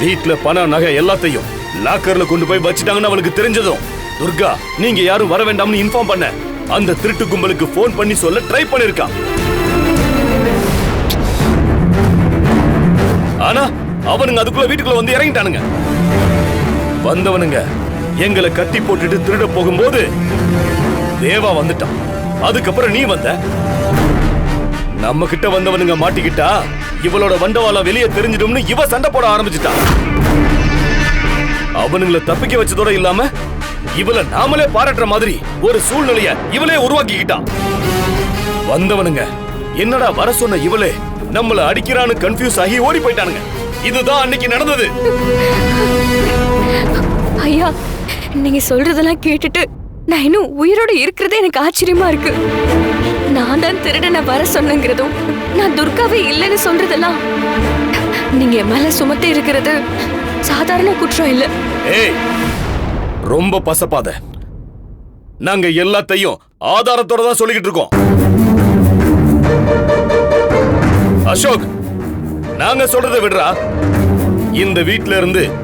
வீட்ல பணம் நகை எல்லாத்தையும் லாக்கர்ல கொண்டு போய் வச்சிட்டாங்கன்னு அவளுக்கு தெரிஞ்சதும் துர்கா நீங்க யாரும் வர வேண்டாம்னு இன்ஃபார்ம் பண்ண அந்த திருட்டு கும்பலுக்கு போன் பண்ணி சொல்ல ட்ரை பண்ணிருக்கா. ஆனா அவனுங்க அதுக்குள்ள வீட்டுக்குள்ள வந்து இறங்கிட்டானுங்க. வந்தவனுங்க எங்களை கட்டி போட்டுட்டு திருட போகும்போது தேவா வந்துட்டான். அதுக்கப்புறம் நீ வந்த. நம்ம கிட்ட வந்தவனுங்க மாட்டிக்கிட்டா இவளோட வண்டவாள வெளியே தெரிஞ்சிடும்னு இவ சண்டை போட ஆரம்பிச்சுட்டான். அவனுங்களை தப்பிக்க வச்சதோட இல்லாம இவள நாமளே பாராட்டுற மாதிரி ஒரு சூழ்நிலைய இவளே உருவாக்கிக்கிட்டான். வந்தவனுங்க என்னடா வர சொன்ன இவளே நம்மள அடிக்கிறான்னு கன்ஃபியூஸ் ஆகி ஓடி போயிட்டானுங்க. இதுதான் அன்னைக்கு நடந்தது. ஐயா, நீங்க சொல்றதெல்லாம் கேட்டுட்டு நான் இன்னும் உயிரோட இருக்கிறதே எனக்கு ஆச்சரியமா இருக்கு. நான் தான் திருடனை வர சொன்னங்கிறதும் நான் துர்காவே இல்லைன்னு சொல்றதெல்லாம் நீங்க என் மேல சுமத்தி இருக்கிறது சாதாரண குற்றம் இல்ல. ஏய், ரொம்ப பசப்பாத. நாங்க எல்லாத்தையும் ஆதாரத்தோட தான் சொல்லிக்கிட்டு இருக்கோம். அசோக், நாங்க சொல்றதை விடுறா. இந்த வீட்ல இருந்து